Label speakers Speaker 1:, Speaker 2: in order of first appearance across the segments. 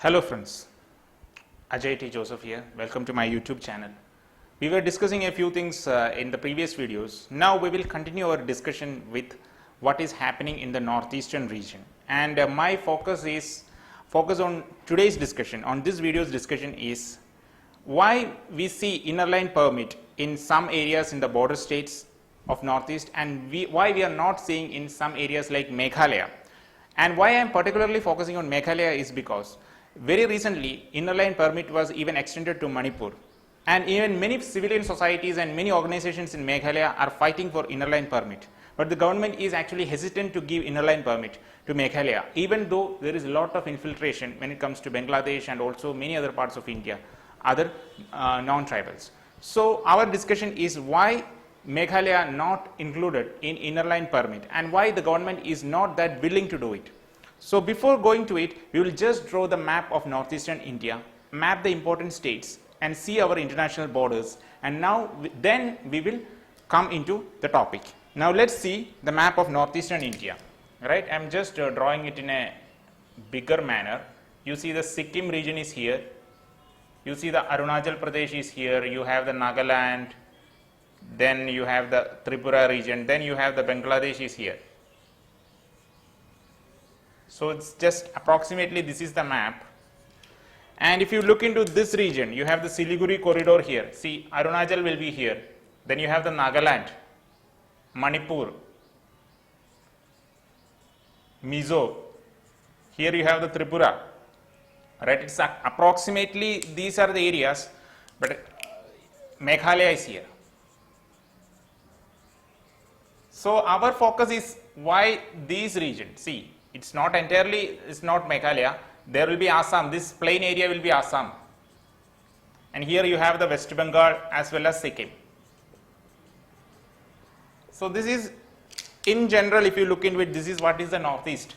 Speaker 1: Hello friends, Ajay T. Joseph here. Welcome to my YouTube channel. We were discussing a few things in the previous videos. Now we will continue our discussion with what is happening in the northeastern region. And my focus on today's discussion, on this video's discussion is why we see inner line permit in some areas in the border states of northeast and why we are not seeing in some areas like Meghalaya. And why I am particularly focusing on Meghalaya is because very recently, inner line permit was even extended to Manipur, and even many civilian societies and many organizations in Meghalaya are fighting for inner line permit. But the government is actually hesitant to give inner line permit to Meghalaya, even though there is a lot of infiltration when it comes to Bangladesh and also many other parts of India, other non-tribals. So our discussion is why Meghalaya not included in inner line permit and why the government is not that willing to do it. So before going to it, we will just draw the map of northeastern India, map the important states and see our international borders, and now then we will come into the topic. Now let's see the map of northeastern India. Right, I am just drawing it in a bigger manner. You see the Sikkim region is here, you see the Arunachal Pradesh is here, you have the Nagaland, then you have the Tripura region, then you have the Bangladesh is here. So it's just approximately this is the map, and if you look into this region, you have the Siliguri corridor here. See, Arunachal will be here, then you have the Nagaland, Manipur, Mizo, here you have the Tripura, right? It's approximately these are the areas, but Meghalaya is here. So our focus is why these regions. See, it's not entirely, it's not Meghalaya, there will be Assam, this plain area will be Assam, and here you have the West Bengal as well as Sikkim. So this is in general, if you look into it, this is what is the northeast.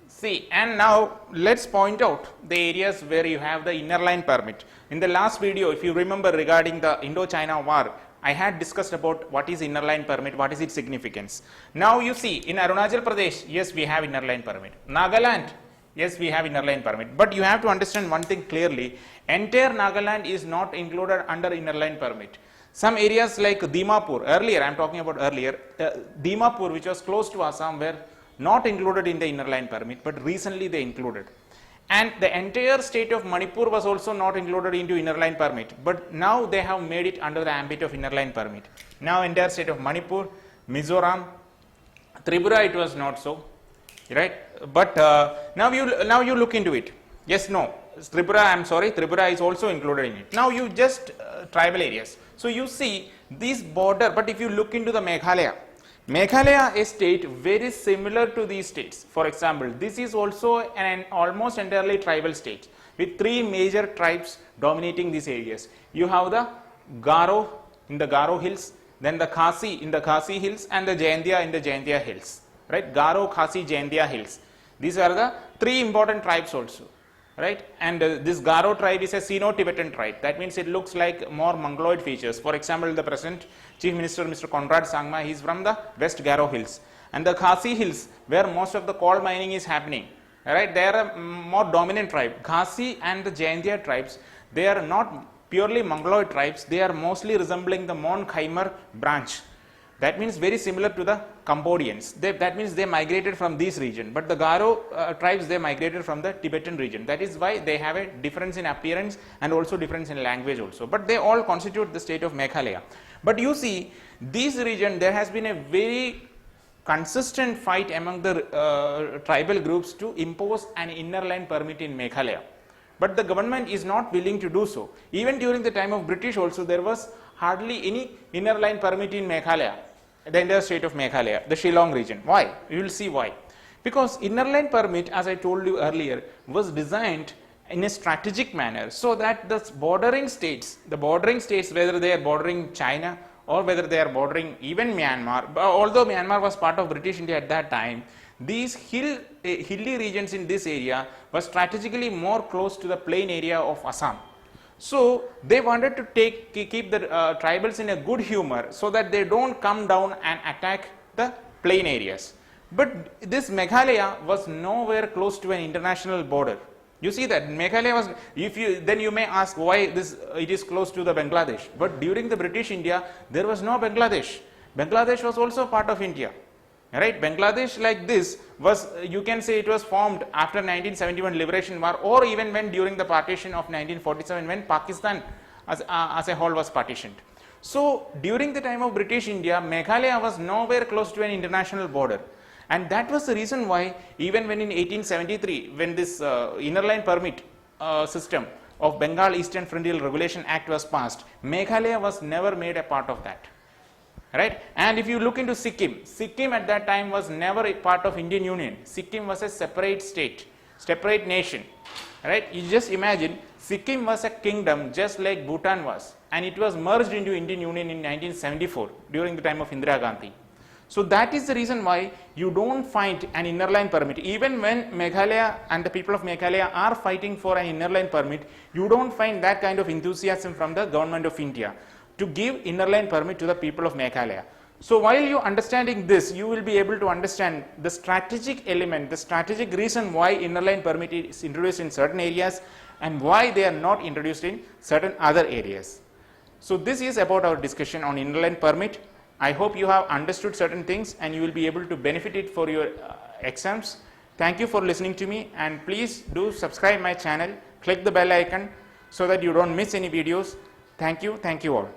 Speaker 1: See, and now let's point out the areas where you have the inner line permit. In the last video, if you remember regarding the Indo-China war, I had discussed about what is inner line permit, what is its significance. Now you see in Arunachal Pradesh, yes, we have inner line permit. Nagaland, yes, we have inner line permit. But you have to understand one thing clearly, entire Nagaland is not included under inner line permit. Some areas like Dimapur, earlier, I am talking about earlier, Dimapur, which was close to Assam, were not included in the inner line permit, but recently they included. And the entire state of Manipur was also not included into inner line permit, but now they have made it under the ambit of inner line permit. Now entire state of Manipur, Mizoram, Tripura, it was not so, right? But now you look into it. Yes, no, Tripura, I am sorry, Tripura is also included in it. Now you just tribal areas. So you see this border, but if you look into the Meghalaya, a state very similar to these states. For example, this is also an almost entirely tribal state with three major tribes dominating these areas. You have the Garo in the Garo hills, then the Khasi in the Khasi hills, and the Jaintia in the Jaintia hills. Right? Garo, Khasi, Jaintia hills. These are the three important tribes also. Right? And this Garo tribe is a Sino-Tibetan tribe. That means it looks like more Mongoloid features. For example, the present Chief Minister, Mr. Conrad Sangma, he is from the West Garo Hills. And the Khasi Hills, where most of the coal mining is happening. Right? They are a more dominant tribe. Khasi and the Jaintia tribes, they are not purely Mongoloid tribes. They are mostly resembling the Mon Khmer branch. That means very similar to the Cambodians. That means they migrated from this region. But the Garo tribes, they migrated from the Tibetan region. That is why they have a difference in appearance and also difference in language also. But they all constitute the state of Meghalaya. But you see, this region, there has been a very consistent fight among the tribal groups to impose an inner line permit in Meghalaya. But the government is not willing to do so. Even during the time of British also, there was hardly any inner line permit in Meghalaya, the entire state of Meghalaya, the Shillong region. Why? You will see why. Because inner line permit, as I told you earlier, was designed in a strategic manner so that the bordering states, whether they are bordering China or whether they are bordering even Myanmar, although Myanmar was part of British India at that time, these hilly regions in this area were strategically more close to the plain area of Assam. So they wanted to keep the tribals in a good humor so that they don't come down and attack the plain areas. But this Meghalaya was nowhere close to an international border. You see that Meghalaya was, then you may ask why it is close to the Bangladesh. But during the British India, there was no Bangladesh. Bangladesh was also part of India. Right? Bangladesh like this was, you can say it was formed after 1971 Liberation War, or even when during the partition of 1947 when Pakistan as a whole was partitioned. So during the time of British India, Meghalaya was nowhere close to an international border. And that was the reason why even when in 1873, when this inner line permit system of Bengal Eastern Frontier Regulation Act was passed, Meghalaya was never made a part of that. Right? And if you look into Sikkim, Sikkim at that time was never a part of Indian Union. Sikkim was a separate state, separate nation. Right? You just imagine, Sikkim was a kingdom just like Bhutan was, and it was merged into Indian Union in 1974 during the time of Indira Gandhi. So that is the reason why you don't find an inner line permit. Even when Meghalaya and the people of Meghalaya are fighting for an inner line permit, you don't find that kind of enthusiasm from the government of India to give inner line permit to the people of Meghalaya. So while you understanding this, you will be able to understand the strategic element, the strategic reason why inner line permit is introduced in certain areas and why they are not introduced in certain other areas. So this is about our discussion on inner line permit. I hope you have understood certain things and you will be able to benefit it for your exams. Thank you for listening to me, and please do subscribe my channel, click the bell icon so that you don't miss any videos. Thank you all.